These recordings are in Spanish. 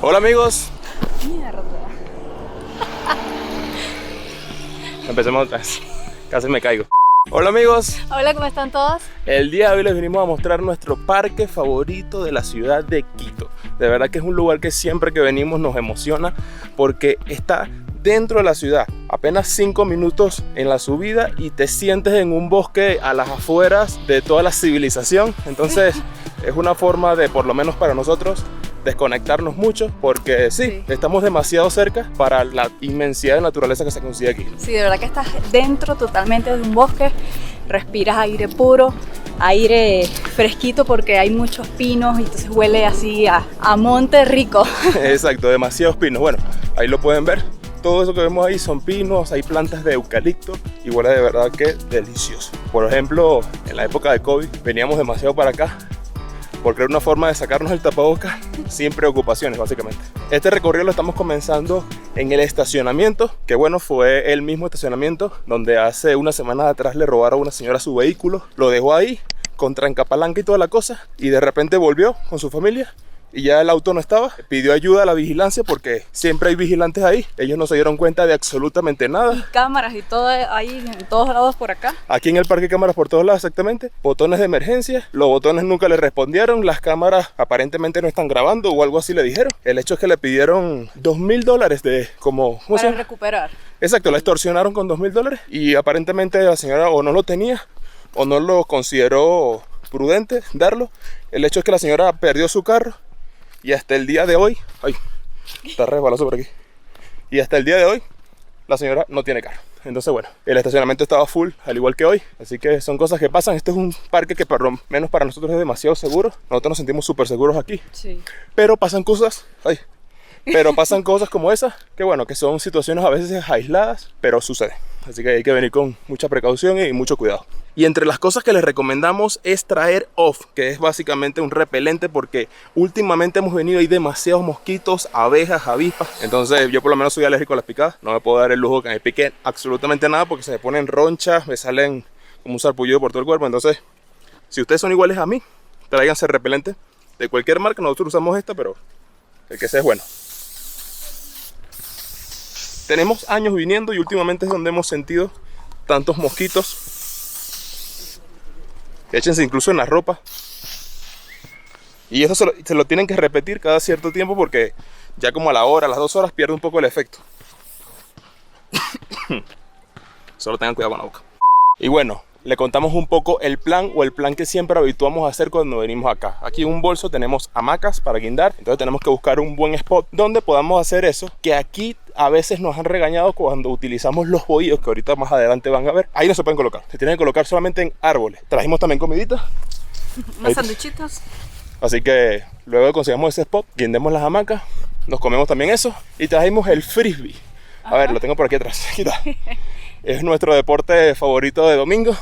Hola amigos. Mierda. Empecemos otra vez. Casi me caigo. Hola amigos. Hola, ¿cómo están todos? El día de hoy les venimos a mostrar nuestro parque favorito de la ciudad de Quito. De verdad que es un lugar que siempre que venimos nos emociona porque está dentro de la ciudad, apenas 5 minutos en la subida y te sientes en un bosque a las afueras de toda la civilización. Entonces es una forma de, por lo menos para nosotros, desconectarnos mucho porque sí, estamos demasiado cerca para la inmensidad de naturaleza que se consigue aquí. Sí, de verdad que estás dentro totalmente de un bosque, respiras aire puro, aire fresquito porque hay muchos pinos y entonces huele así a monte rico. Exacto, demasiados pinos. Bueno, ahí lo pueden ver. Todo eso que vemos ahí son pinos, hay plantas de eucalipto y huele de verdad que delicioso. Por ejemplo, en la época de COVID veníamos demasiado para acá porque era una forma de sacarnos el tapabocas sin preocupaciones básicamente. Este recorrido lo estamos comenzando en el estacionamiento, que bueno, fue el mismo estacionamiento donde hace unas semanas atrás le robaron a una señora su vehículo, lo dejó ahí con trancapalanca y toda la cosa y de repente volvió con su familia. Y ya el auto no estaba, pidió ayuda a la vigilancia porque siempre hay vigilantes ahí. Ellos no se dieron cuenta de absolutamente nada. Y cámaras y todo ahí en todos lados por acá. Aquí en el parque hay cámaras por todos lados exactamente. Botones de emergencia, los botones nunca le respondieron. Las cámaras aparentemente no están grabando o algo así le dijeron. El hecho es que le pidieron $2.000 de como... Para recuperar. Exacto, la extorsionaron con $2.000 y aparentemente la señora o no lo tenía o no lo consideró prudente darlo. El hecho es que la señora perdió su carro. Y hasta el día de hoy, ay, está resbaloso por aquí. Y hasta el día de hoy, la señora no tiene carro. Entonces, bueno, el estacionamiento estaba full, al igual que hoy. Así que son cosas que pasan. Este es un parque que por lo menos para nosotros es demasiado seguro. Nosotros nos sentimos súper seguros aquí. Sí. Pero pasan cosas, pasan cosas como esas, que bueno, que son situaciones a veces aisladas, pero suceden. Así que hay que venir con mucha precaución y mucho cuidado. Y entre las cosas que les recomendamos es traer Off, que es básicamente un repelente porque últimamente hemos venido y hay demasiados mosquitos, abejas, avispas. Entonces yo por lo menos soy alérgico a las picadas. No me puedo dar el lujo que me piquen absolutamente nada porque se me ponen ronchas, me salen como un sarpullido por todo el cuerpo. Entonces, si ustedes son iguales a mí, tráiganse repelente de cualquier marca. Nosotros usamos esta, pero el que sea es bueno. Tenemos años viniendo y últimamente es donde hemos sentido tantos mosquitos. Échense incluso en la ropa. Y eso se lo tienen que repetir cada cierto tiempo porque ya como a la hora, a las 2 horas pierde un poco el efecto. Solo tengan cuidado con la boca. Y bueno, le contamos un poco el plan que siempre habituamos a hacer cuando venimos acá. Aquí en un bolso tenemos hamacas para guindar. Entonces tenemos que buscar un buen spot donde podamos hacer eso. Que aquí a veces nos han regañado cuando utilizamos los bohíos, que ahorita más adelante van a ver. Ahí no se pueden colocar, se tienen que colocar solamente en árboles. Trajimos también comidita. Unos sanduchitos. Así que luego consigamos ese spot, guindemos las hamacas, nos comemos también eso. Y trajimos el frisbee. A ver, lo tengo por aquí atrás. Aquí está. Es nuestro deporte favorito de domingo,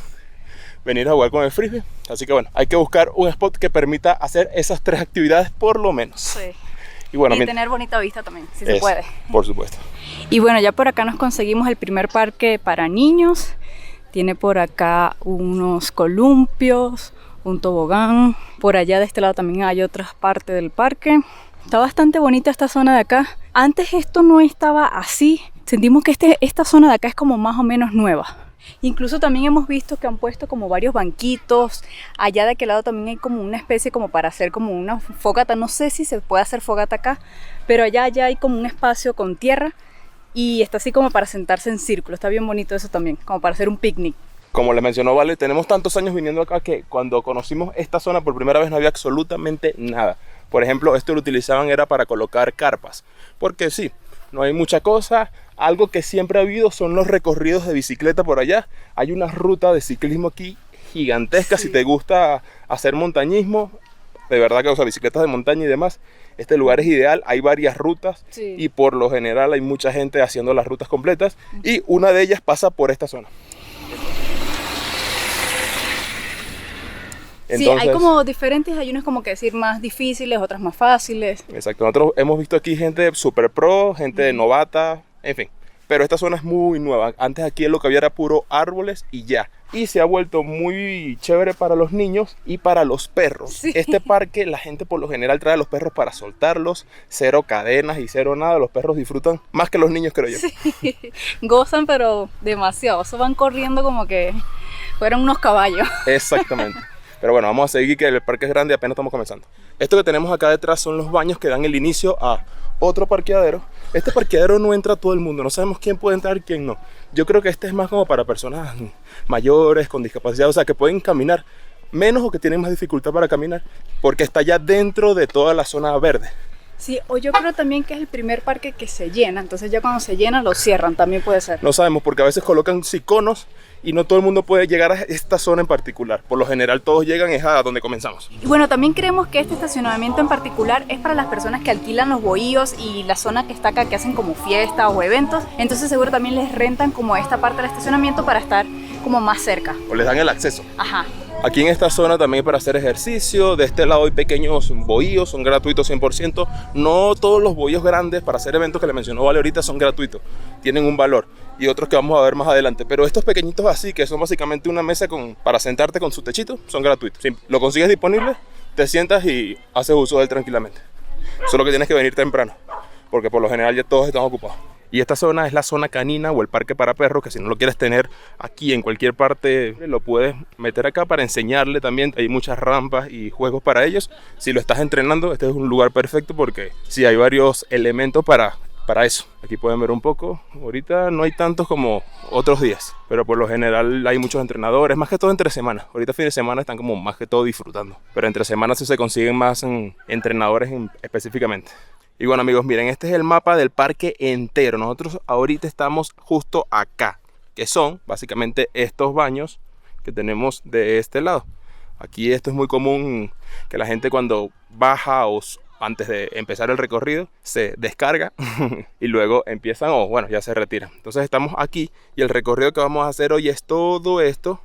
venir a jugar con el frisbee. Así que bueno, hay que buscar un spot que permita hacer esas 3 actividades por lo menos. Sí. Y, bueno, y tener bonita vista también, si se puede. Por supuesto. Y bueno, ya por acá nos conseguimos el primer parque para niños. Tiene por acá unos columpios, un tobogán. Por allá de este lado también hay otras partes del parque. Está bastante bonita esta zona de acá. Antes esto no estaba así. Sentimos que esta zona de acá es como más o menos nueva. Incluso también hemos visto que han puesto como varios banquitos. Allá de aquel lado también hay como una especie como para hacer como una fogata. No sé si se puede hacer fogata acá, pero allá hay como un espacio con tierra y está así como para sentarse en círculo. Está bien bonito eso también, como para hacer un picnic. Como les mencionó Vale, tenemos tantos años viniendo acá que cuando conocimos esta zona por primera vez no había absolutamente nada. Por ejemplo, esto lo utilizaban era para colocar carpas, porque sí, no hay mucha cosa. Algo que siempre ha habido son los recorridos de bicicleta por allá. Hay una ruta de ciclismo aquí gigantesca. Sí. Si te gusta hacer montañismo, de verdad que usa bicicletas de montaña y demás, este lugar es ideal. Hay varias rutas y por lo general hay mucha gente haciendo las rutas completas y una de ellas pasa por esta zona. Entonces, sí, hay como diferentes, hay unas como que decir más difíciles, otras más fáciles. Exacto, nosotros hemos visto aquí gente super pro, gente novata, en fin. Pero esta zona es muy nueva. Antes aquí lo que había era puro árboles y ya. y se ha vuelto muy chévere para los niños y para los perros. Sí. Este parque, la gente por lo general trae a los perros para soltarlos, cero cadenas y cero nada. Los perros disfrutan más que los niños, creo yo. Sí, gozan pero demasiado, eso van corriendo como que fueran unos caballos. Exactamente. Pero bueno, vamos a seguir, que el parque es grande y apenas estamos comenzando. Esto que tenemos acá detrás son los baños que dan el inicio a otro parqueadero. Este parqueadero no entra todo el mundo, no sabemos quién puede entrar y quién no. Yo creo que este es más como para personas mayores, con discapacidad, o sea, que pueden caminar menos o que tienen más dificultad para caminar, porque está ya dentro de toda la zona verde. Sí, o yo creo también que es el primer parque que se llena, entonces ya cuando se llena lo cierran, también puede ser. No sabemos, porque a veces colocan iconos y no todo el mundo puede llegar a esta zona en particular. Por lo general todos llegan es a donde comenzamos. Y bueno, también creemos que este estacionamiento en particular es para las personas que alquilan los bohíos y la zona que está acá, que hacen como fiestas o eventos, entonces seguro también les rentan como esta parte del estacionamiento para estar como más cerca. O les dan el acceso. Ajá. Aquí en esta zona también para hacer ejercicio. De este lado hay pequeños bohíos, son gratuitos 100%. No todos los bohíos grandes para hacer eventos que le mencionó Vale ahorita son gratuitos, tienen un valor, y otros que vamos a ver más adelante. Pero estos pequeñitos así, que son básicamente una mesa para sentarte con su techito, son gratuitos. Si lo consigues disponible, te sientas y haces uso de él tranquilamente. Solo que tienes que venir temprano, porque por lo general ya todos están ocupados. Y esta zona es la zona canina o el parque para perros, que si no lo quieres tener aquí en cualquier parte, lo puedes meter acá para enseñarle también. Hay muchas rampas y juegos para ellos. Si lo estás entrenando, este es un lugar perfecto porque sí hay varios elementos para eso. Aquí pueden ver un poco. Ahorita no hay tantos como otros días, pero por lo general hay muchos entrenadores, más que todo entre semanas. Ahorita fin de semana están como más que todo disfrutando, pero entre semanas sí se consiguen más entrenadores específicamente. Y bueno amigos, miren, este es el mapa del parque entero. Nosotros ahorita estamos justo acá, que son básicamente estos baños que tenemos de este lado. Aquí esto es muy común, que la gente cuando baja o antes de empezar el recorrido se descarga y luego empiezan o bueno, ya se retiran. Entonces estamos aquí y el recorrido que vamos a hacer hoy es todo esto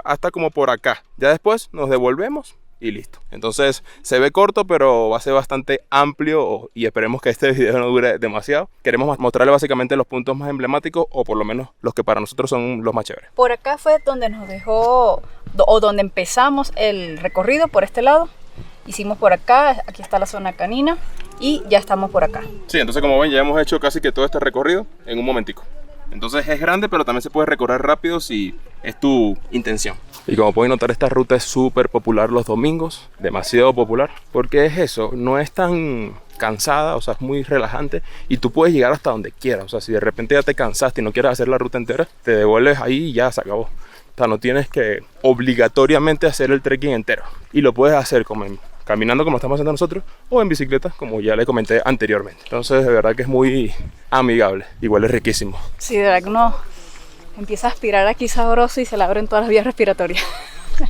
hasta como por acá. Ya después nos devolvemos y listo. Entonces se ve corto, pero va a ser bastante amplio y esperemos que este video no dure demasiado. Queremos mostrarle básicamente los puntos más emblemáticos, o por lo menos los que para nosotros son los más chéveres. Por acá fue donde nos dejó, o donde empezamos el recorrido, por este lado. Hicimos por acá, aquí está la zona canina y ya estamos por acá. Sí, entonces como ven ya hemos hecho casi que todo este recorrido en un momentico. Entonces es grande, pero también se puede recorrer rápido si es tu intención. Y como pueden notar, esta ruta es súper popular los domingos, demasiado popular, porque es eso, no es tan cansada, o sea, es muy relajante y tú puedes llegar hasta donde quieras. O sea, si de repente ya te cansaste y no quieres hacer la ruta entera, te devuelves ahí y ya se acabó. O sea, no tienes que obligatoriamente hacer el trekking entero, y lo puedes hacer caminando como estamos haciendo nosotros, o en bicicleta como ya le comenté anteriormente. Entonces de verdad que es muy amigable, igual es riquísimo. Sí, de verdad que uno empieza a aspirar aquí sabroso y se le abren todas las vías respiratorias.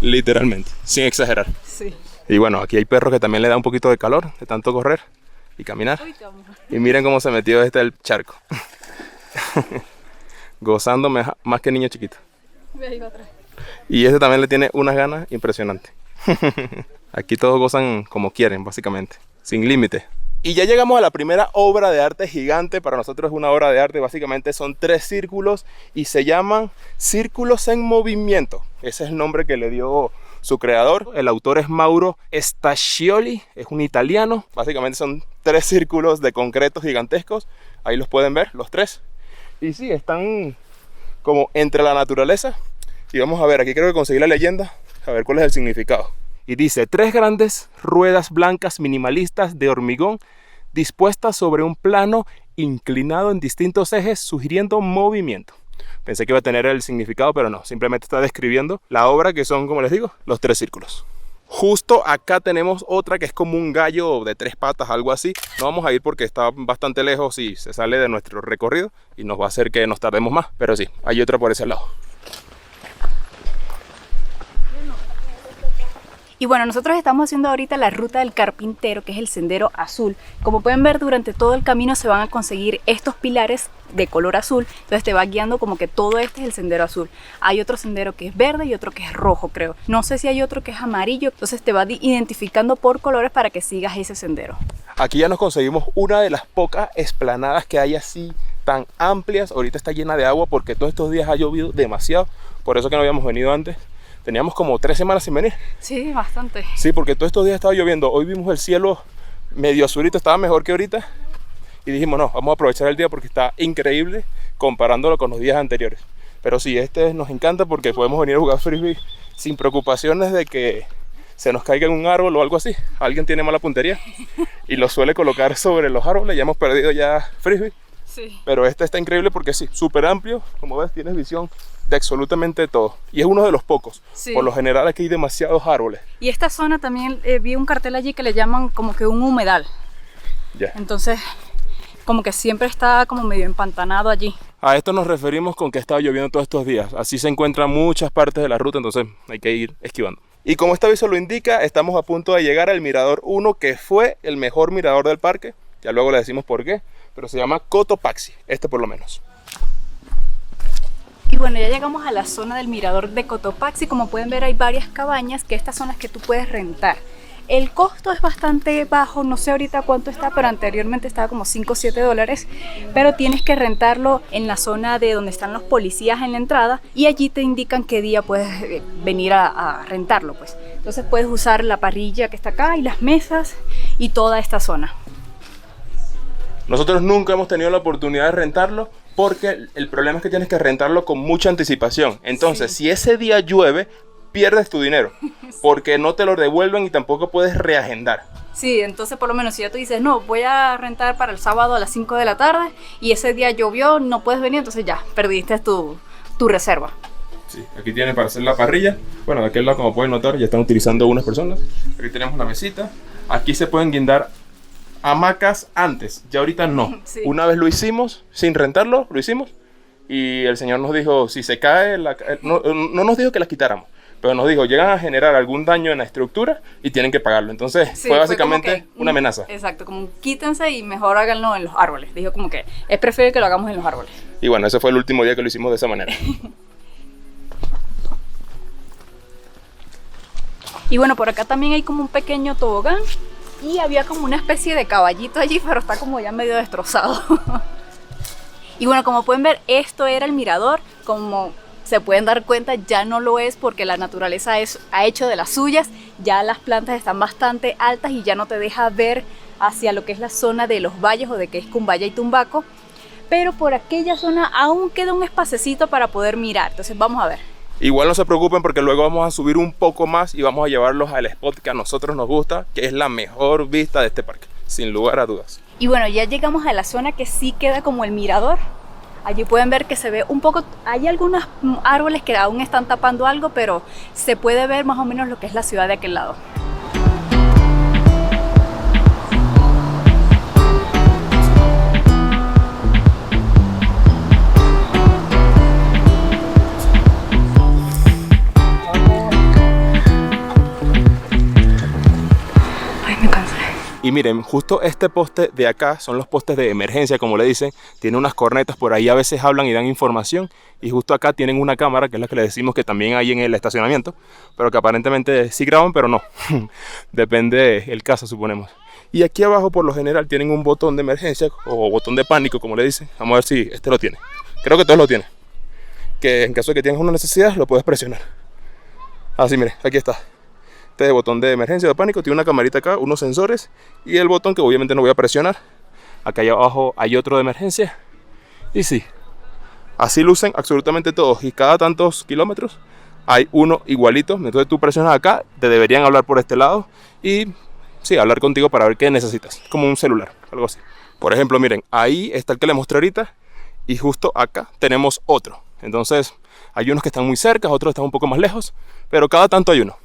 Literalmente, sin exagerar. Sí. Y bueno, aquí hay perros que también le da un poquito de calor de tanto correr y caminar. Uy, y miren cómo se metió el charco. Gozando más que niño chiquito. ahí va atrás. Y este también le tiene unas ganas impresionantes. Aquí todos gozan como quieren, básicamente, sin límite. Y ya llegamos a la primera obra de arte gigante. Para nosotros es una obra de arte, básicamente son 3 círculos y se llaman Círculos en Movimiento. Ese es el nombre que le dio su creador. El autor es Mauro Staccioli, es un italiano. Básicamente son 3 círculos de concreto gigantescos. Ahí los pueden ver, los 3. Y sí, están como entre la naturaleza. Y vamos a ver, aquí creo que conseguí la leyenda, a ver cuál es el significado. Y dice: 3 grandes ruedas blancas minimalistas de hormigón dispuestas sobre un plano inclinado en distintos ejes, sugiriendo movimiento. Pensé que iba a tener el significado, pero no, simplemente está describiendo la obra, que son, como les digo, los 3 círculos. Justo acá tenemos otra que es como un gallo de 3 patas, algo así. No vamos a ir porque está bastante lejos y se sale de nuestro recorrido y nos va a hacer que nos tardemos más, pero sí, hay otra por ese lado. Y bueno, nosotros estamos haciendo ahorita la ruta del carpintero, que es el sendero azul. Como pueden ver, durante todo el camino se van a conseguir estos pilares de color azul. Entonces te va guiando como que todo este es el sendero azul. Hay otro sendero que es verde y otro que es rojo, creo. No sé si hay otro que es amarillo. Entonces te va identificando por colores para que sigas ese sendero. Aquí ya nos conseguimos una de las pocas explanadas que hay así tan amplias. Ahorita está llena de agua porque todos estos días ha llovido demasiado, por eso que no habíamos venido antes. Teníamos como 3 semanas sin venir. Sí, bastante. Sí, porque todos estos días estaba lloviendo. Hoy vimos el cielo medio azulito, estaba mejor que ahorita. Y dijimos, no, vamos a aprovechar el día porque está increíble comparándolo con los días anteriores. Pero sí, este nos encanta porque podemos venir a jugar frisbee sin preocupaciones de que se nos caiga en un árbol o algo así. Alguien tiene mala puntería y lo suele colocar sobre los árboles. Ya hemos perdido ya frisbee. Sí. Pero este está increíble porque sí, súper amplio. Como ves, tienes visión de absolutamente todo. Y es uno de los pocos. Sí. Por lo general aquí hay demasiados árboles. Y esta zona también vi un cartel allí que le llaman como que un humedal. Ya. Entonces, como que siempre está como medio empantanado allí. A esto nos referimos con que estaba lloviendo todos estos días. Así se encuentran muchas partes de la ruta, entonces hay que ir esquivando. Y como este aviso lo indica, estamos a punto de llegar al Mirador 1, que fue el mejor mirador del parque. Ya luego le decimos por qué, pero se llama Cotopaxi, este por lo menos. Y bueno, ya llegamos a la zona del mirador de Cotopaxi. Como pueden ver, hay varias cabañas, que estas son las que tú puedes rentar. El costo es bastante bajo, no sé ahorita cuánto está, pero anteriormente estaba como 5 o 7 dólares. Pero tienes que rentarlo en la zona de donde están los policías en la entrada, y allí te indican qué día puedes venir a rentarlo, pues. Entonces puedes usar la parrilla que está acá y las mesas y toda esta zona. Nosotros nunca hemos tenido la oportunidad de rentarlo porque el problema es que tienes que rentarlo con mucha anticipación. Entonces, si ese día llueve, pierdes tu dinero porque no te lo devuelven y tampoco puedes reagendar. Sí, entonces por lo menos si ya tú dices, no, voy a rentar para el sábado a las 5 de la tarde y ese día llovió, no puedes venir, entonces ya, perdiste tu reserva. Sí, aquí tienen para hacer la parrilla. Bueno, de aquel lado, como pueden notar, ya están utilizando unas personas. Aquí tenemos la mesita. Aquí se pueden guindar hamacas antes, ya ahorita no. Sí. Una vez lo hicimos, sin rentarlo, lo hicimos. Y el señor nos dijo, si se cae, no nos dijo que las quitáramos, pero nos dijo, llegan a generar algún daño en la estructura y tienen que pagarlo. Entonces Sí, fue básicamente como que, una amenaza. Exacto, como quítense y mejor háganlo en los árboles. Dijo como que es preferible que lo hagamos en los árboles. Y bueno, ese fue el último día que lo hicimos de esa manera. Y bueno, por acá también hay como un pequeño tobogán y había como una especie de caballito allí, pero está como ya medio destrozado. Y bueno, como pueden ver, esto era el mirador. Como se pueden dar cuenta, ya no lo es porque la naturaleza ha hecho de las suyas. Ya las plantas están bastante altas y ya no te deja ver hacia lo que es la zona de los valles o de que es Cumbaya y Tumbaco. Pero por aquella zona aún queda un espacecito para poder mirar. Entonces vamos a ver. Igual no se preocupen porque luego vamos a subir un poco más y vamos a llevarlos al spot que a nosotros nos gusta, que es la mejor vista de este parque, sin lugar a dudas. Y bueno, ya llegamos a la zona que sí queda como el mirador. Allí pueden ver que se ve un poco, hay algunos árboles que aún están tapando algo, pero se puede ver más o menos lo que es la ciudad de aquel lado. Y miren, justo este poste de acá son los postes de emergencia, como le dicen. Tiene unas cornetas por ahí, a veces hablan y dan información. Y justo acá tienen una cámara, que es la que le decimos que también hay en el estacionamiento, pero que aparentemente sí graban, pero no. Depende del caso, suponemos. Y aquí abajo, por lo general, tienen un botón de emergencia o botón de pánico, como le dicen. Vamos a ver si este lo tiene. Creo que todos lo tienen. Que en caso de que tengas una necesidad, lo puedes presionar. Así, miren, aquí está. Este botón de emergencia o de pánico tiene una camarita acá, unos sensores y el botón que obviamente no voy a presionar. Acá abajo hay otro de emergencia. Y sí, así lucen absolutamente todos. Y cada tantos kilómetros hay uno igualito. Entonces tú presionas acá, te deberían hablar por este lado y sí, hablar contigo para ver qué necesitas. Como un celular, algo así. Por ejemplo, miren, ahí está el que les mostré ahorita y justo acá tenemos otro. Entonces hay unos que están muy cerca, otros están un poco más lejos, pero cada tanto hay uno.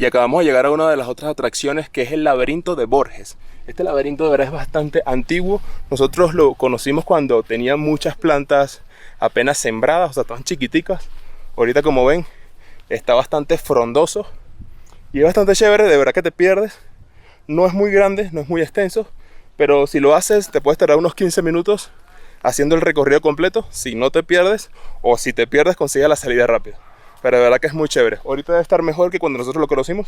Y acabamos de llegar a una de las otras atracciones, que es el laberinto de Borges. Este laberinto de verdad es bastante antiguo. Nosotros lo conocimos cuando tenía muchas plantas apenas sembradas, o sea, tan chiquiticas. Ahorita, como ven, está bastante frondoso y es bastante chévere, de verdad que te pierdes. No es muy grande, no es muy extenso, pero si lo haces te puedes tardar unos 15 minutos haciendo el recorrido completo, si no te pierdes, o si te pierdes consigues la salida rápida. Pero de verdad que es muy chévere. Ahorita debe estar mejor que cuando nosotros lo conocimos,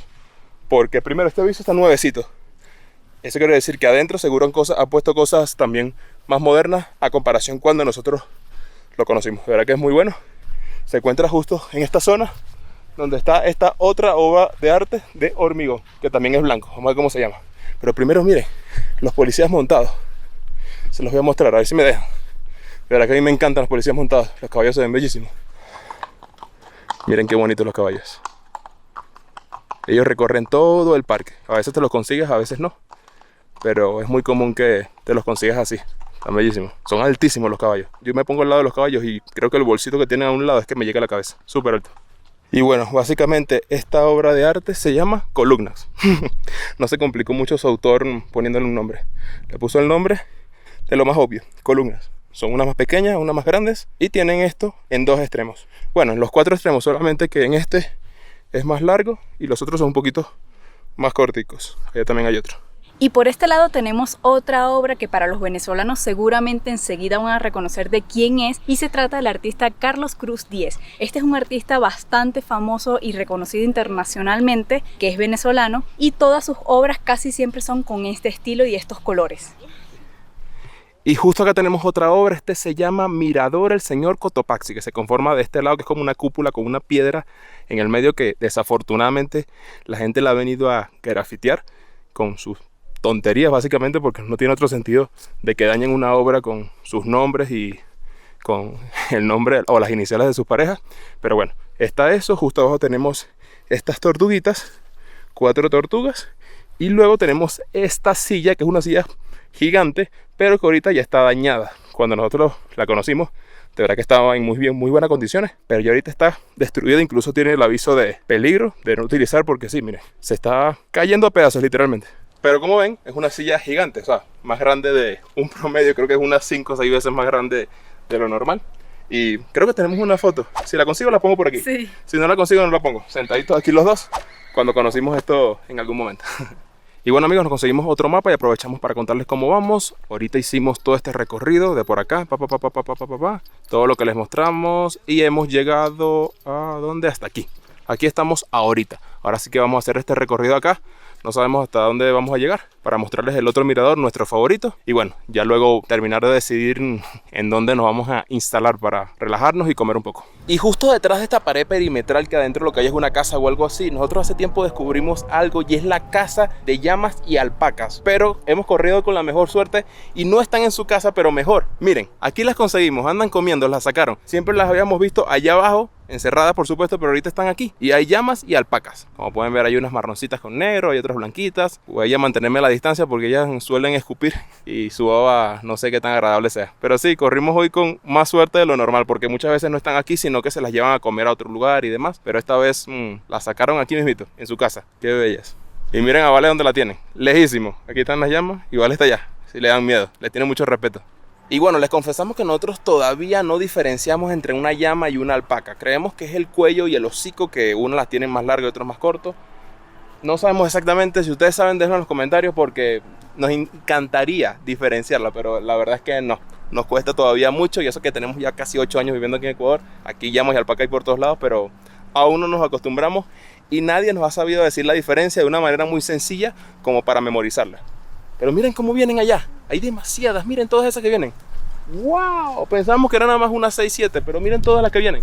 porque primero este aviso está nuevecito. Eso quiere decir que adentro seguro han puesto cosas también más modernas a comparación cuando nosotros lo conocimos. De verdad que es muy bueno. Se encuentra justo en esta zona donde está esta otra obra de arte de hormigón, que también es blanco. Vamos a ver cómo se llama. Pero primero miren, los policías montados. Se los voy a mostrar, a ver si me dejan. De verdad que a mí me encantan los policías montados. Los caballos se ven bellísimos. Miren qué bonitos los caballos. Ellos recorren todo el parque. A veces te los consigues, a veces no. Pero es muy común que te los consigas así. Están bellísimos. Son altísimos los caballos. Yo me pongo al lado de los caballos y creo que el bolsito que tienen a un lado es que me llega a la cabeza. Súper alto. Y bueno, básicamente esta obra de arte se llama Columnas. No se complicó mucho su autor poniéndole un nombre. Le puso el nombre de lo más obvio, columnas. Son unas más pequeñas, unas más grandes y tienen esto en dos extremos. Bueno, en los cuatro extremos, solamente que en este es más largo y los otros son un poquito más corticos. Allá también hay otro. Y por este lado tenemos otra obra que para los venezolanos seguramente enseguida van a reconocer de quién es, y se trata del artista Carlos Cruz Diez. Este es un artista bastante famoso y reconocido internacionalmente, que es venezolano, y todas sus obras casi siempre son con este estilo y estos colores. Y justo acá tenemos otra obra, este se llama Mirador el Señor Cotopaxi, que se conforma de este lado, que es como una cúpula con una piedra en el medio que desafortunadamente la gente la ha venido a grafitear con sus tonterías básicamente, porque no tiene otro sentido de que dañen una obra con sus nombres y con el nombre o las iniciales de sus parejas. Pero bueno, está eso. Justo abajo tenemos estas tortuguitas, 4 tortugas, y luego tenemos esta silla, que es una silla gigante, pero que ahorita ya está dañada. Cuando nosotros la conocimos, de verdad que estaba en muy buenas condiciones, pero ya ahorita está destruida. Incluso tiene el aviso de peligro, de no utilizar, porque sí, miren, se está cayendo a pedazos literalmente. Pero como ven, es una silla gigante, o sea, más grande de un promedio. Creo que es unas 5 o 6 veces más grande de lo normal. Y creo que tenemos una foto. Si la consigo, la pongo por aquí. Sí. Si no la consigo, no la pongo. Sentaditos aquí los dos, cuando conocimos esto en algún momento. Y bueno, amigos, nos conseguimos otro mapa y aprovechamos para contarles cómo vamos. Ahorita hicimos todo este recorrido de por acá, todo lo que les mostramos, y hemos llegado a ¿dónde? Hasta aquí. Aquí estamos ahorita. Ahora sí que vamos a hacer este recorrido acá. No sabemos hasta dónde vamos a llegar, para mostrarles el otro mirador, nuestro favorito. Y bueno, ya luego terminar de decidir en dónde nos vamos a instalar para relajarnos y comer un poco. Y justo detrás de esta pared perimetral, que adentro lo que hay es una casa o algo así, nosotros hace tiempo descubrimos algo, y es la casa de llamas y alpacas. Pero hemos corrido con la mejor suerte y no están en su casa, pero mejor. Miren, aquí las conseguimos, andan comiendo, las sacaron. Siempre las habíamos visto allá abajo, encerradas por supuesto, pero ahorita están aquí. Y hay llamas y alpacas. Como pueden ver, hay unas marroncitas con negro, hay otras blanquitas. Voy a mantenerme a la distancia porque ellas suelen escupir y su baba no sé qué tan agradable sea. Pero sí, corrimos hoy con más suerte de lo normal, porque muchas veces no están aquí, sino que se las llevan a comer a otro lugar y demás. Pero esta vez las sacaron aquí mismito, en su casa. Qué bellas. Y miren a Vale donde la tienen, lejísimo. Aquí están las llamas y Vale está allá. Si le dan miedo, le tienen mucho respeto. Y bueno, les confesamos que nosotros todavía no diferenciamos entre una llama y una alpaca. Creemos que es el cuello y el hocico, que uno las tiene más largo y otros más cortos. No sabemos exactamente. Si ustedes saben, déjenlo en los comentarios, porque nos encantaría diferenciarla, pero la verdad es que no. Nos cuesta todavía mucho, y eso que tenemos ya casi 8 años viviendo aquí en Ecuador. Aquí llamas y alpaca hay por todos lados, pero aún no nos acostumbramos, y nadie nos ha sabido decir la diferencia de una manera muy sencilla como para memorizarla. Pero miren cómo vienen allá. Hay demasiadas, miren todas esas que vienen. ¡Wow! Pensamos que eran nada más unas 6, 7, pero miren todas las que vienen.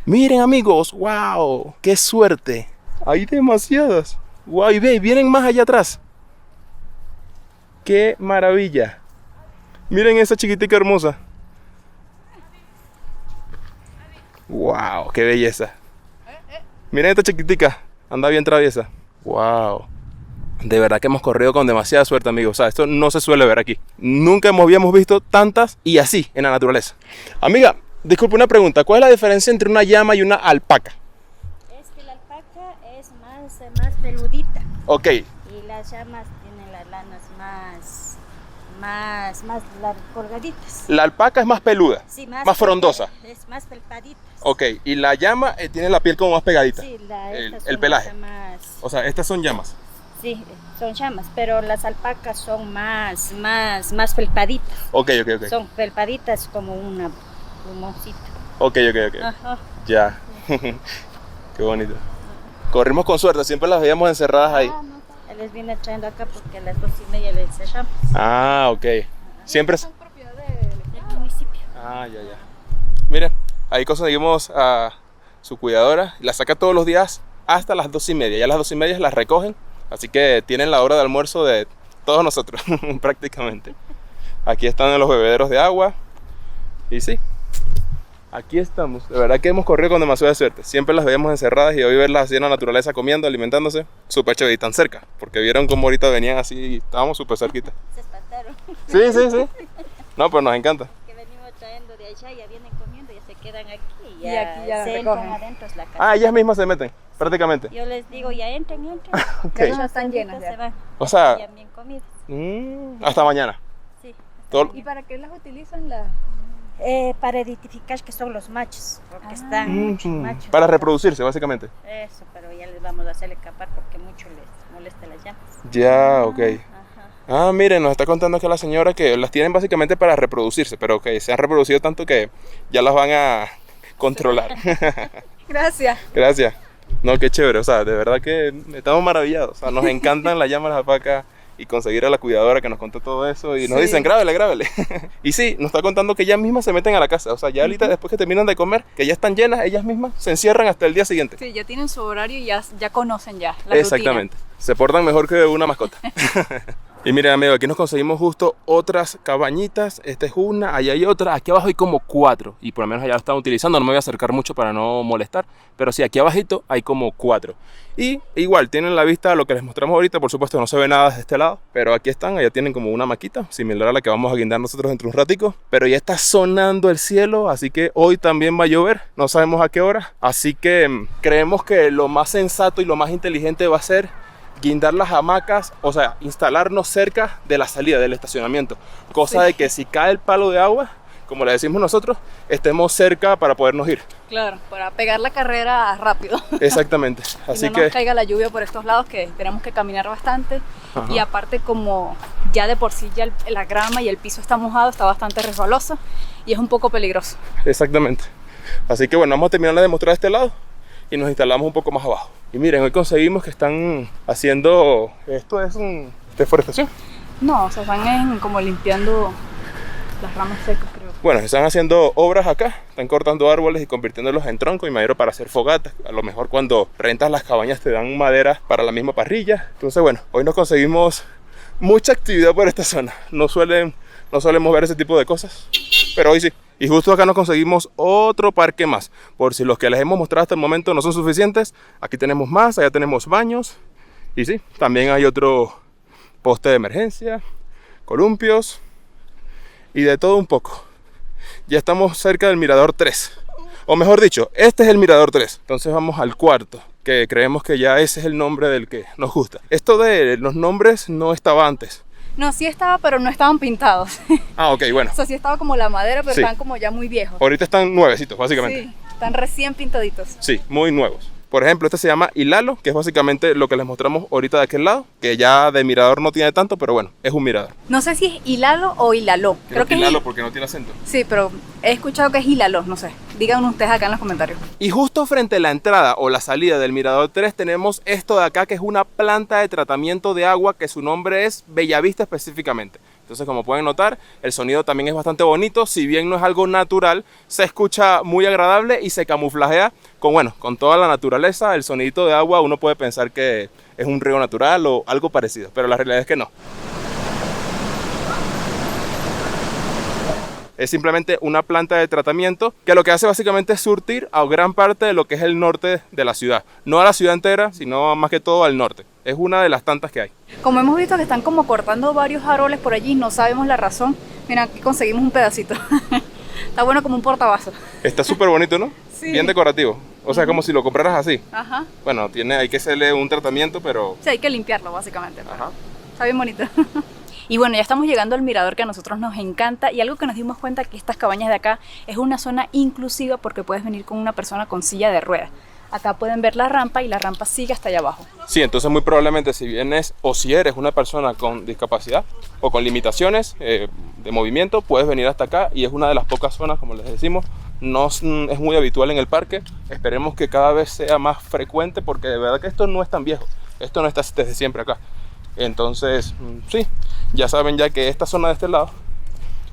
Miren, amigos, ¡wow! ¡Qué suerte! Hay demasiadas. ¡Wow! Y ve, vienen más allá atrás. ¡Qué maravilla! Miren esa chiquitica hermosa. ¡Wow! ¡Qué belleza! Miren esta chiquitica, anda bien traviesa. ¡Wow! De verdad que hemos corrido con demasiada suerte, amigos. O sea, esto no se suele ver aquí. Nunca habíamos visto tantas y así en la naturaleza. Amiga, disculpe una pregunta. ¿Cuál es la diferencia entre una llama y una alpaca? Es que la alpaca es más peludita. Ok. Y las llamas tienen las lanas más colgaditas. La alpaca es más peluda, Sí, más frondosa. Es más pelpadita. Ok, y la llama tiene la piel como más pegadita. Sí, el pelaje. Más, O sea, estas son llamas. sí, son llamas, pero las alpacas son más pelpaditas. Ok. Son pelpaditas como una plumoncita. Ok. Ajá. Ya. Qué bonito. Corrimos con suerte, siempre las veíamos encerradas ahí. Ah, no, les vine trayendo acá porque a las 2:30 les cerramos. Ah, ok. Siempre. Son propios Ah, ya. Miren, ahí conseguimos a su cuidadora. La saca todos los días hasta las 2:30. Ya a las 2:30 las recogen. Así que tienen la hora de almuerzo de todos nosotros, prácticamente. Aquí están los bebederos de agua. Y sí, aquí estamos. De verdad que hemos corrido con demasiada suerte. Siempre las veíamos encerradas y hoy verlas así en la naturaleza comiendo, alimentándose, súper chévere y tan cerca. Porque vieron cómo ahorita venían así y estábamos súper cerquita. Se espantaron. Sí. No, pero nos encanta. Que venimos trayendo de allá, ya vienen comiendo, ya se quedan aquí. Y aquí ya se recogen. entran adentro es la casa. Ah, ellas mismas se meten, prácticamente. Yo les digo, ya entren. Ok. Ya no están llenas Se ya. van. O sea, Ya bien comidas. hasta mañana. Sí. Todo- ¿Y para qué las utilizan las? Para identificar que son los machos, porque están muchos machos. Para reproducirse, básicamente. Eso, pero ya les vamos a hacer escapar porque mucho les molesta las llamas. Ya, ok. Ajá. Ah, miren, nos está contando que la señora que las tienen básicamente para reproducirse, pero que se han reproducido tanto que ya las van a controlar. Gracias. Gracias. No, qué chévere, o sea, de verdad que estamos maravillados. O sea, nos encantan las llamas, las alpacas y conseguir a la cuidadora que nos contó todo eso y nos Sí. dicen, grábele. Y sí, nos está contando que ellas mismas se meten a la casa, o sea, ya ahorita después que terminan de comer, que ya están llenas, ellas mismas se encierran hasta el día siguiente. Sí, ya tienen su horario y ya conocen ya la Exactamente. Se portan mejor que una mascota. Y miren, amigo, aquí nos conseguimos justo otras cabañitas. Esta es una, allá hay otra. Aquí abajo hay como 4. Y por lo menos allá lo están utilizando. No me voy a acercar mucho para no molestar. Pero sí, aquí abajito hay como 4. Y igual, tienen la vista a lo que les mostramos ahorita. Por supuesto, no se ve nada desde este lado. Pero aquí están, allá tienen como una maquita similar a la que vamos a guindar nosotros dentro de un ratico. Pero ya está sonando el cielo. Así que hoy también va a llover. No sabemos a qué hora. Así que creemos que lo más sensato y lo más inteligente va a ser guindar las hamacas, o sea, instalarnos cerca de la salida del estacionamiento, cosa de que si cae el palo de agua, como le decimos nosotros, estemos cerca para podernos ir. Claro, para pegar la carrera rápido. Exactamente. Así y no que nos caiga la lluvia por estos lados que tenemos que caminar bastante. Ajá. Y aparte como ya de por sí ya la grama y el piso está mojado, está bastante resbaloso y es un poco peligroso. exactamente. Así que bueno, vamos a terminar de demostrar este lado y nos instalamos un poco más abajo. Y miren, hoy conseguimos que están haciendo, esto es deforestación. No, o sea, van como limpiando las ramas secas, creo. Bueno, están haciendo obras acá, están cortando árboles y convirtiéndolos en tronco y madera para hacer fogatas. A lo mejor cuando rentas las cabañas te dan madera para la misma parrilla. Entonces bueno, hoy nos conseguimos mucha actividad por esta zona. No solemos ver ese tipo de cosas, pero hoy sí. Y justo acá nos conseguimos otro parque más. Por si los que les hemos mostrado hasta el momento no son suficientes, aquí tenemos más, allá tenemos baños. Y sí, también hay otro poste de emergencia, columpios y de todo un poco. Ya estamos cerca del mirador 3. O mejor dicho, este es el mirador 3. Entonces vamos al cuarto, que creemos que ya ese es el nombre del que nos gusta. Esto de los nombres no estaba antes. No, sí estaba, pero no estaban pintados. Ah, ok, bueno. O sea, sí estaba como la madera, pero Sí. estaban como ya muy viejos. Ahorita están nuevecitos, básicamente. Sí, están recién pintaditos. Sí, muy nuevos. Por ejemplo, este se llama Hilalo, que es básicamente lo que les mostramos ahorita de aquel lado, que ya de mirador no tiene tanto, pero bueno, es un mirador. No sé si es Hilalo o Hilaló. Creo que es Hilalo porque no tiene acento. Sí, pero he escuchado que es Hilaló, no sé. Díganme ustedes acá en los comentarios. Y justo frente a la entrada o la salida del mirador 3 tenemos esto de acá, que es una planta de tratamiento de agua, que su nombre es Bellavista específicamente. Entonces, como pueden notar, el sonido también es bastante bonito. Si bien no es algo natural, se escucha muy agradable y se camuflajea con toda la naturaleza. El sonidito de agua uno puede pensar que es un río natural o algo parecido, pero la realidad es que no. Es simplemente una planta de tratamiento que lo que hace básicamente es surtir a gran parte de lo que es el norte de la ciudad. No a la ciudad entera, sino más que todo al norte. Es una de las tantas que hay. Como hemos visto que están como cortando varios árboles por allí, no sabemos la razón. Mira, aquí conseguimos un pedacito. Está bueno como un portabazo. Está súper bonito, ¿no? Sí. Bien decorativo. O sea, como si lo compraras así. Ajá. Bueno, hay que hacerle un tratamiento, pero... Sí, hay que limpiarlo básicamente. Ajá. Está bien bonito. Y bueno, ya estamos llegando al mirador que a nosotros nos encanta y algo que nos dimos cuenta que estas cabañas de acá es una zona inclusiva porque puedes venir con una persona con silla de ruedas. Acá pueden ver la rampa y la rampa sigue hasta allá abajo. Sí, entonces muy probablemente si vienes o si eres una persona con discapacidad o con limitaciones de movimiento, puedes venir hasta acá y es una de las pocas zonas, como les decimos, no es muy habitual en el parque. Esperemos que cada vez sea más frecuente porque de verdad que esto no es tan viejo. Esto no está desde siempre acá. Entonces, sí, ya saben ya que esta zona de este lado,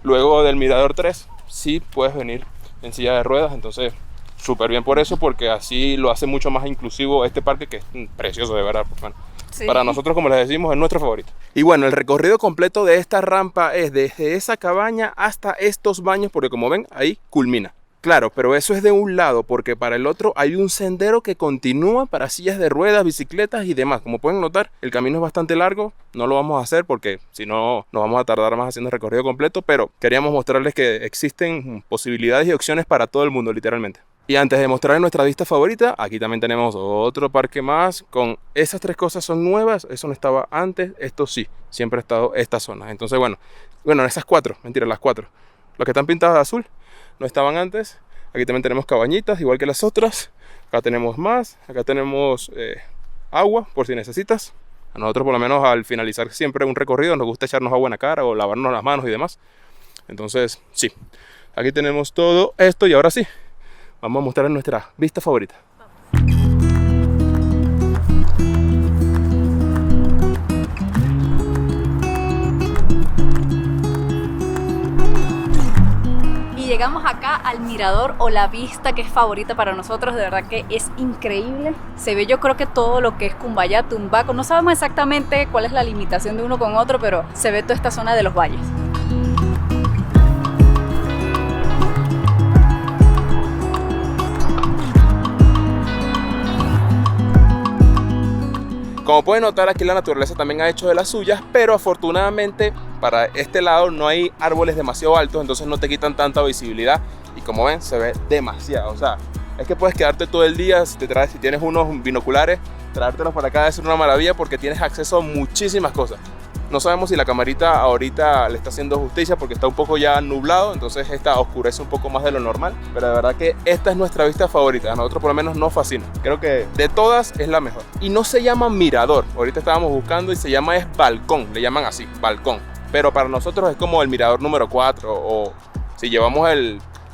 luego del mirador 3, sí puedes venir en silla de ruedas, entonces súper bien por eso, porque así lo hace mucho más inclusivo este parque, que es precioso de verdad. Pues, bueno, sí. Para nosotros, como les decimos, es nuestro favorito. Y bueno, el recorrido completo de esta rampa es desde esa cabaña hasta estos baños, porque como ven, ahí culmina. Claro, pero eso es de un lado, porque para el otro hay un sendero que continúa para sillas de ruedas, bicicletas y demás. Como pueden notar, el camino es bastante largo, no lo vamos a hacer porque si no nos vamos a tardar más haciendo el recorrido completo, pero queríamos mostrarles que existen posibilidades y opciones para todo el mundo, literalmente. Y antes de mostrarles nuestra vista favorita, aquí también tenemos otro parque más con esas 3 cosas son nuevas, eso no estaba antes, esto sí, siempre ha estado esta zona. Entonces bueno, esas 4, mentira, las 4. Las que están pintadas de azul no estaban antes. Aquí también tenemos cabañitas, igual que las otras. Acá tenemos más, acá tenemos agua, por si necesitas. A nosotros por lo menos al finalizar siempre un recorrido nos gusta echarnos agua en la cara o lavarnos las manos y demás. Entonces sí, aquí tenemos todo esto y ahora sí, vamos a mostrar nuestra vista favorita. Llegamos acá al mirador o la vista que es favorita para nosotros, de verdad que es increíble. Se ve yo creo que todo lo que es Cumbayá, Tumbaco, no sabemos exactamente cuál es la limitación de uno con otro, pero se ve toda esta zona de los valles. Como pueden notar, aquí la naturaleza también ha hecho de las suyas, pero afortunadamente para este lado no hay árboles demasiado altos, entonces no te quitan tanta visibilidad y como ven se ve demasiado. O sea, es que puedes quedarte todo el día, si tienes unos binoculares, traértelos para acá, es una maravilla porque tienes acceso a muchísimas cosas. No sabemos si la camarita ahorita le está haciendo justicia porque está un poco ya nublado, entonces esta oscurece un poco más de lo normal, pero de verdad que esta es nuestra vista favorita, a nosotros por lo menos nos fascina. Creo que de todas es la mejor. Y no se llama mirador, ahorita estábamos buscando y se llama es balcón, le llaman así, balcón. Pero para nosotros es como el mirador número 4 o si llevamos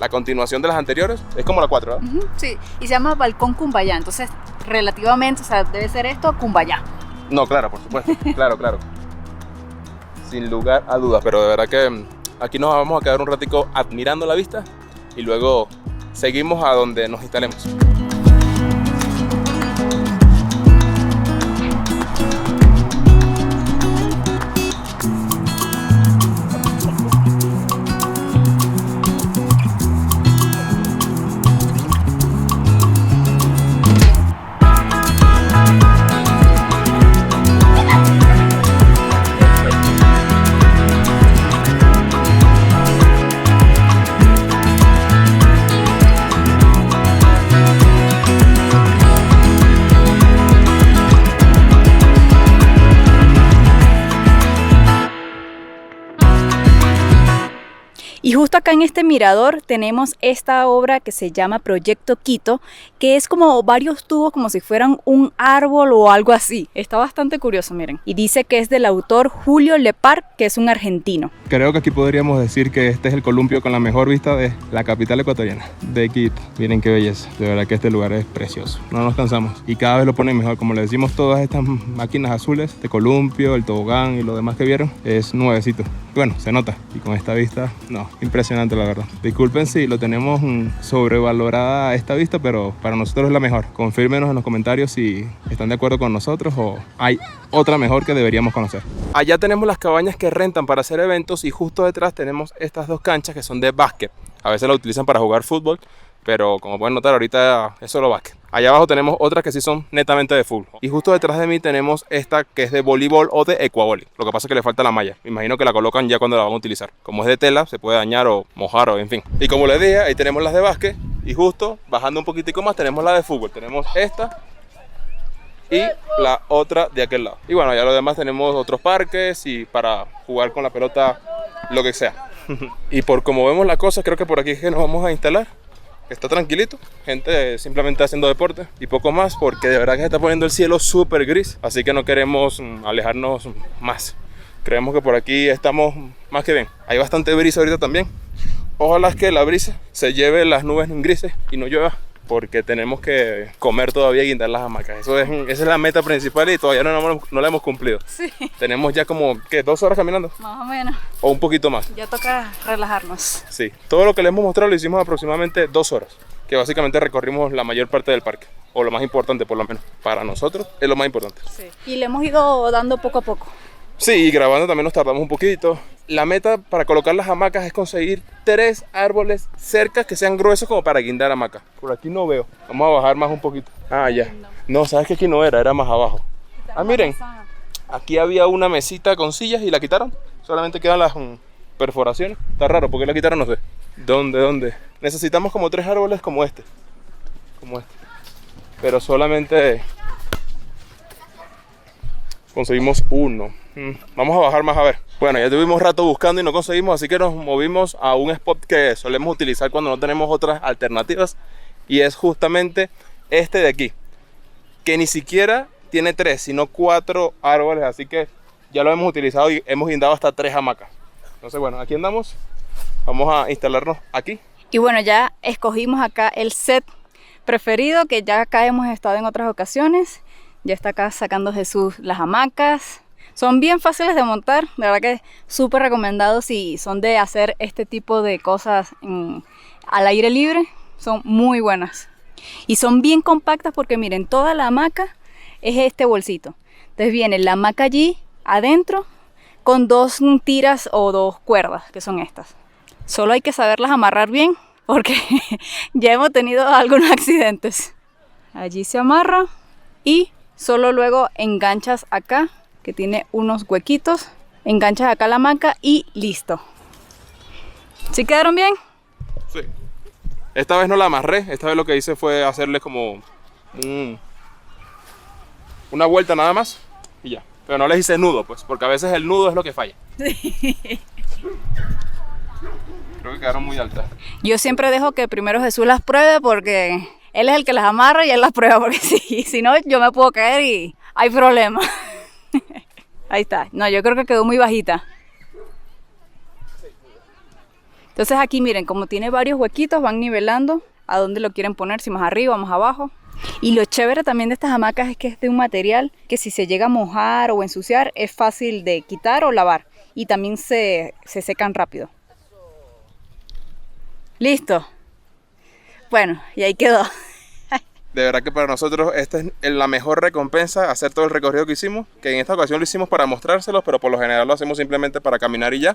la continuación de las anteriores, es como la 4, ¿verdad? Sí, y se llama Balcón Cumbayá, entonces relativamente, o sea, debe ser esto Cumbayá. No, claro, por supuesto, claro. Sin lugar a dudas, pero de verdad que aquí nos vamos a quedar un ratico admirando la vista y luego seguimos a donde nos instalemos. Y justo acá en este mirador tenemos esta obra que se llama Proyecto Quito, que es como varios tubos como si fueran un árbol o algo así. Está bastante curioso, miren. Y dice que es del autor Julio Lepar, que es un argentino. Creo que aquí podríamos decir que este es el columpio con la mejor vista de la capital ecuatoriana, de Quito. Miren qué belleza, de verdad que este lugar es precioso. No nos cansamos y cada vez lo ponen mejor. Como les decimos, todas estas máquinas azules de columpio, el tobogán y lo demás que vieron es nuevecito. Bueno, se nota y con esta vista, no, impresionante la verdad. Disculpen si lo tenemos sobrevalorada esta vista, pero para nosotros es la mejor. Confírmenos en los comentarios si están de acuerdo con nosotros o hay otra mejor que deberíamos conocer. Allá tenemos las cabañas que rentan para hacer eventos y justo detrás tenemos estas 2 canchas que son de básquet. A veces la utilizan para jugar fútbol, pero como pueden notar ahorita es solo básquet. Allá abajo tenemos otras que sí son netamente de fútbol. Y justo detrás de mí tenemos esta que es de voleibol o de ecuavoli. Lo que pasa es que le falta la malla. Me imagino que la colocan ya cuando la van a utilizar. Como es de tela, se puede dañar o mojar o en fin. Y como les dije, ahí tenemos las de básquet. Y justo bajando un poquitico más tenemos la de fútbol. Tenemos esta y la otra de aquel lado. Y bueno, ya lo demás tenemos otros parques y para jugar con la pelota lo que sea. Y por como vemos la cosa, creo que por aquí es que nos vamos a instalar. Está tranquilito, gente simplemente haciendo deporte y poco más, porque de verdad que se está poniendo el cielo súper gris, así que no queremos alejarnos más. Creemos que por aquí estamos más que bien. Hay bastante brisa ahorita también. Ojalá que la brisa se lleve las nubes grises y no llueva porque tenemos que comer todavía y guindar las hamacas. Esa es la meta principal y todavía no la hemos cumplido. Sí. Tenemos ya como, ¿qué? 2 horas caminando. Más o menos. O un poquito más. Ya toca relajarnos. Sí, todo lo que les hemos mostrado lo hicimos aproximadamente 2 horas, que básicamente recorrimos la mayor parte del parque, o lo más importante por lo menos. Para nosotros es lo más importante. Sí. Y le hemos ido dando poco a poco. Sí, y grabando también nos tardamos un poquito. La meta para colocar las hamacas es conseguir 3 árboles cerca que sean gruesos como para guindar hamacas. Por aquí no veo. Vamos a bajar más un poquito. Ah, ya. No, sabes que aquí no era más abajo. Ah, miren. Aquí había una mesita con sillas y la quitaron. Solamente quedan las perforaciones. Está raro, ¿por qué la quitaron? No sé. ¿Dónde? Necesitamos como 3 árboles como este. Pero solamente conseguimos uno. Vamos a bajar más a ver. Bueno, ya tuvimos rato buscando y no conseguimos, así que nos movimos a un spot que solemos utilizar cuando no tenemos otras alternativas. Y es justamente este de aquí, que ni siquiera tiene 3, sino 4 árboles. Así que ya lo hemos utilizado y hemos guindado hasta 3 hamacas. Entonces bueno, aquí andamos. Vamos a instalarnos aquí. Y bueno, ya escogimos acá el set preferido, que ya acá hemos estado en otras ocasiones. Ya está acá sacando Jesús las hamacas. Son bien fáciles de montar, de verdad que súper recomendados si son de hacer este tipo de cosas al aire libre. Son muy buenas. Y son bien compactas porque miren, toda la hamaca es este bolsito. Entonces viene la hamaca allí adentro con 2 tiras o 2 cuerdas, que son estas. Solo hay que saberlas amarrar bien porque ya hemos tenido algunos accidentes. Allí se amarra y solo luego enganchas acá, que tiene unos huequitos, enganchas acá la hamaca y listo. ¿Sí quedaron bien? Sí. Esta vez no la amarré, esta vez lo que hice fue hacerle como una vuelta nada más y ya. Pero no les hice nudo, pues, porque a veces el nudo es lo que falla. Sí. Creo que quedaron muy altas. Yo siempre dejo que primero Jesús las pruebe porque él es el que las amarra y él las prueba, porque si no yo me puedo caer y hay problema. Ahí está. No, yo creo que quedó muy bajita. Entonces aquí miren, como tiene varios huequitos, van nivelando a dónde lo quieren poner, si más arriba, más abajo. Y lo chévere también de estas hamacas es que es de un material que si se llega a mojar o ensuciar es fácil de quitar o lavar. Y también se secan rápido. Listo. Bueno, y ahí quedó. De verdad que para nosotros esta es la mejor recompensa, hacer todo el recorrido que hicimos, que en esta ocasión lo hicimos para mostrárselos, pero por lo general lo hacemos simplemente para caminar y ya.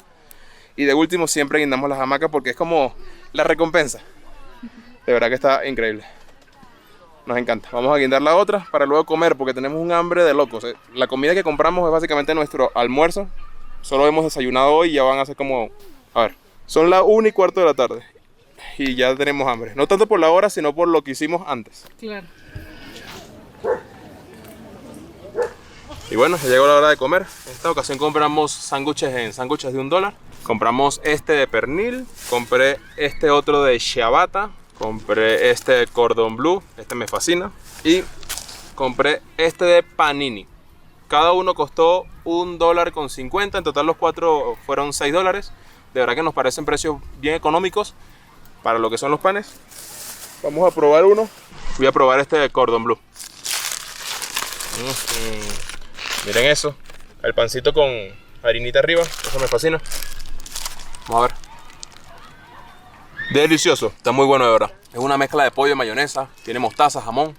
Y de último siempre guindamos las hamacas porque es como la recompensa. De verdad que está increíble. Nos encanta. Vamos a guindar la otra para luego comer porque tenemos un hambre de locos. La comida que compramos es básicamente nuestro almuerzo. Solo hemos desayunado hoy y ya van a ser como... A ver, son las 1:15 de la tarde. Y ya tenemos hambre. No tanto por la hora, sino por lo que hicimos antes. Claro. Y bueno, ya llegó la hora de comer. En esta ocasión compramos sándwiches de $1. Compramos este de pernil. Compré este otro de ciabatta. Compré este de cordon bleu. Este me fascina. Y compré este de panini. Cada uno costó $1.50. En total los 4 fueron $6. De verdad que nos parecen precios bien económicos para lo que son los panes. Vamos a probar uno. Voy a probar este de cordon bleu. Miren eso. El pancito con harinita arriba. Eso me fascina. Vamos a ver. Delicioso. Está muy bueno de verdad. Es una mezcla de pollo y mayonesa. Tiene mostaza, jamón.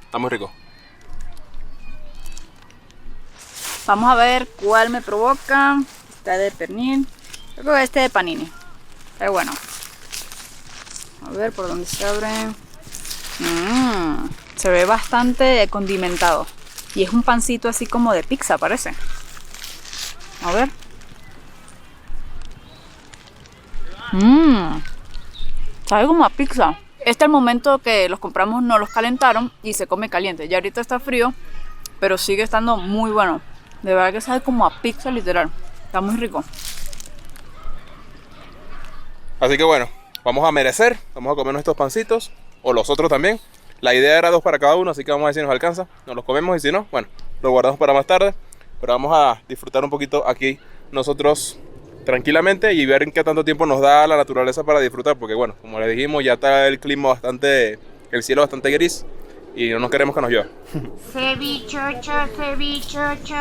Está muy rico. Vamos a ver cuál me provoca. Está de pernil. Yo creo que este de panini. Pero bueno. A ver por dónde se abre. Se ve bastante condimentado. Y es un pancito así como de pizza, parece. A ver. Sabe como a pizza. Este al momento que los compramos no los calentaron y se come caliente. Ya ahorita está frío, pero sigue estando muy bueno. De verdad que sabe como a pizza literal. Está muy rico. Así que bueno, vamos a merecer. Vamos a comernos estos pancitos. O los otros también. La idea era 2 para cada uno, así que vamos a ver si nos alcanza. Nos los comemos y si no, bueno, los guardamos para más tarde. Pero vamos a disfrutar un poquito aquí nosotros tranquilamente y ver en qué tanto tiempo nos da la naturaleza para disfrutar. Porque bueno, como les dijimos, ya está el clima bastante el cielo es bastante gris y no queremos que nos llueva. Cevichocho, cevichocho.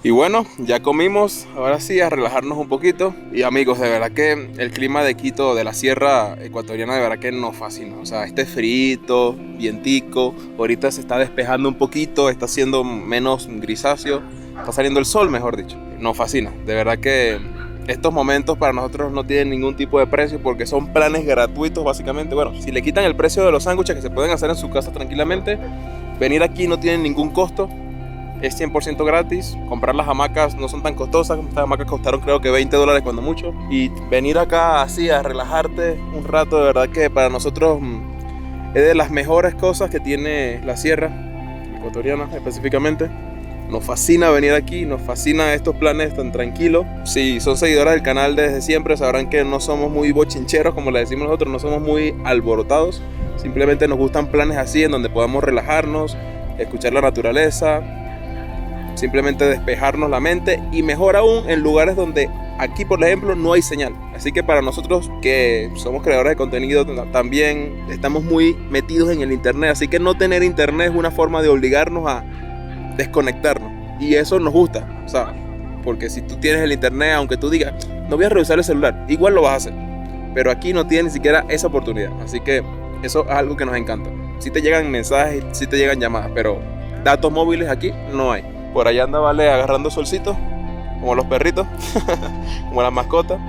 Y bueno, ya comimos, ahora sí a relajarnos un poquito. Y amigos, de verdad que el clima de Quito, de la sierra ecuatoriana, de verdad que nos fascina. O sea, este frito, vientico, ahorita se está despejando un poquito, está siendo menos grisáceo, está saliendo el sol, mejor dicho. Nos fascina, de verdad que estos momentos para nosotros no tienen ningún tipo de precio porque son planes gratuitos básicamente. Bueno, si le quitan el precio de los sándwiches que se pueden hacer en su casa tranquilamente, venir aquí no tiene ningún costo. Es 100% gratis, comprar las hamacas no son tan costosas, estas hamacas costaron creo que $20 cuando mucho. Y venir acá así a relajarte un rato, de verdad que para nosotros es de las mejores cosas que tiene la sierra ecuatoriana específicamente. Nos fascina venir aquí, nos fascina estos planes tan tranquilos. Si son seguidores del canal desde siempre sabrán que no somos muy bochincheros como le decimos nosotros, no somos muy alborotados. Simplemente nos gustan planes así en donde podamos relajarnos, escuchar la naturaleza, simplemente despejarnos la mente y mejor aún en lugares donde aquí por ejemplo no hay señal. Así que para nosotros que somos creadores de contenido también estamos muy metidos en el internet, así que no tener internet es una forma de obligarnos a desconectarnos y eso nos gusta, o sea, porque si tú tienes el internet, aunque tú digas no voy a revisar el celular, igual lo vas a hacer, pero aquí no tienes ni siquiera esa oportunidad, así que eso es algo que nos encanta. Si te llegan mensajes, si te llegan llamadas, pero datos móviles aquí no hay. Por allá anda Vale agarrando solcito, como los perritos, como las mascotas.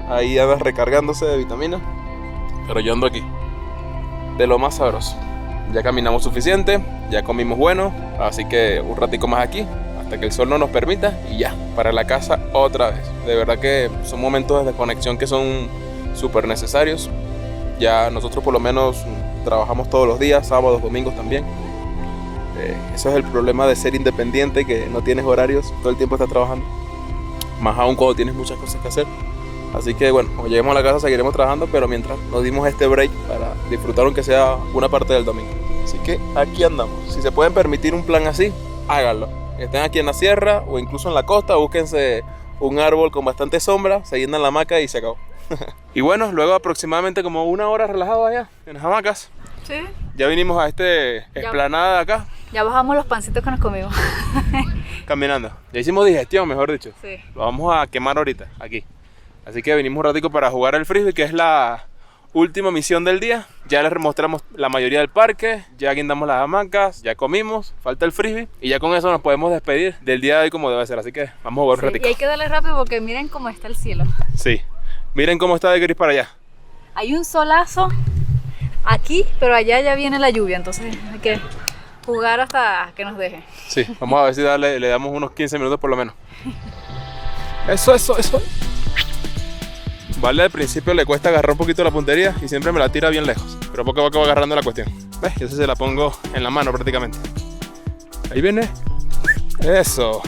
Ahí anda recargándose de vitaminas. Pero yo ando aquí, de lo más sabroso. Ya caminamos suficiente, ya comimos bueno, así que un ratico más aquí, hasta que el sol no nos permita y ya, para la casa otra vez. De verdad que son momentos de desconexión que son súper necesarios. Ya nosotros por lo menos trabajamos todos los días, sábados, domingos también. Eso es el problema de ser independiente, que no tienes horarios, todo el tiempo estás trabajando, más aún cuando tienes muchas cosas que hacer. Así que bueno, cuando lleguemos a la casa seguiremos trabajando, pero mientras nos dimos este break para disfrutar aunque sea una parte del domingo. Así que aquí andamos. Si se pueden permitir un plan así, háganlo. Estén aquí en la sierra o incluso en la costa, búsquense un árbol con bastante sombra, se guindan la hamaca y se acabó. Y bueno, luego aproximadamente como una hora relajados allá en las hamacas. Sí. Ya vinimos a explanada de acá. Ya bajamos los pancitos que nos comimos. Caminando. Ya hicimos digestión, mejor dicho. Sí. Lo vamos a quemar ahorita, aquí. Así que vinimos un ratico para jugar al frisbee, que es la última misión del día. Ya les mostramos la mayoría del parque, ya guindamos las hamacas, ya comimos, falta el frisbee. Y ya con eso nos podemos despedir del día de hoy como debe ser. Así que vamos a jugar un ratico. Y hay que darle rápido porque miren cómo está el cielo. Sí. Miren cómo está de gris para allá. Hay un solazo aquí, pero allá ya viene la lluvia, entonces hay que jugar hasta que nos deje. Sí, vamos a ver si le damos unos 15 minutos por lo menos. Eso. Vale, al principio le cuesta agarrar un poquito la puntería y siempre me la tira bien lejos, pero poco a poco va agarrando la cuestión. ¿Ves? Yo se la pongo en la mano prácticamente. Ahí viene. Eso.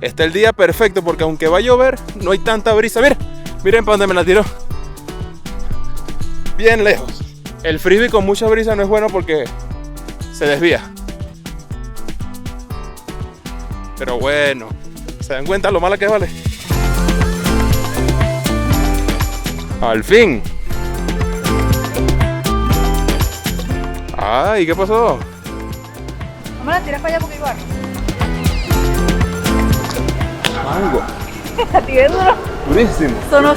Está el día perfecto porque aunque va a llover, no hay tanta brisa. Miren para dónde me la tiró. Bien lejos. El frisbee con mucha brisa no es bueno porque se desvía. Pero bueno, ¿se dan cuenta lo mala que es, Vale? Al fin. Ay, ¿qué pasó? No me la tiras para allá porque igual. Mango. La tiré duro. Durísimo. Sonó.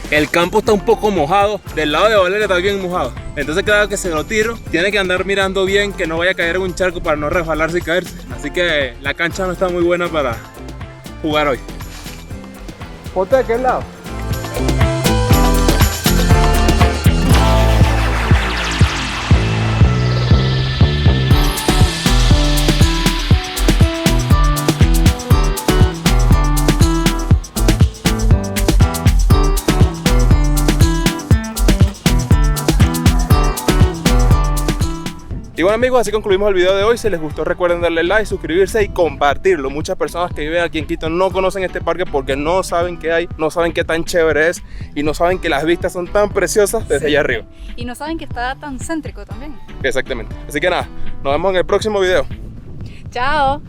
El campo está un poco mojado, del lado de Valeria está bien mojado. Entonces cada vez que se lo tiro, tiene que andar mirando bien que no vaya a caer en un charco para no resbalarse y caerse. Así que la cancha no está muy buena para jugar hoy. Ponte de aquel lado. Y bueno amigos, así concluimos el video de hoy. Si les gustó recuerden darle like, suscribirse y compartirlo. Muchas personas que viven aquí en Quito no conocen este parque porque no saben qué hay, no saben qué tan chévere es y no saben que las vistas son tan preciosas desde allá arriba. Y no saben que está tan céntrico también. Exactamente. Así que nada, nos vemos en el próximo video. Chao.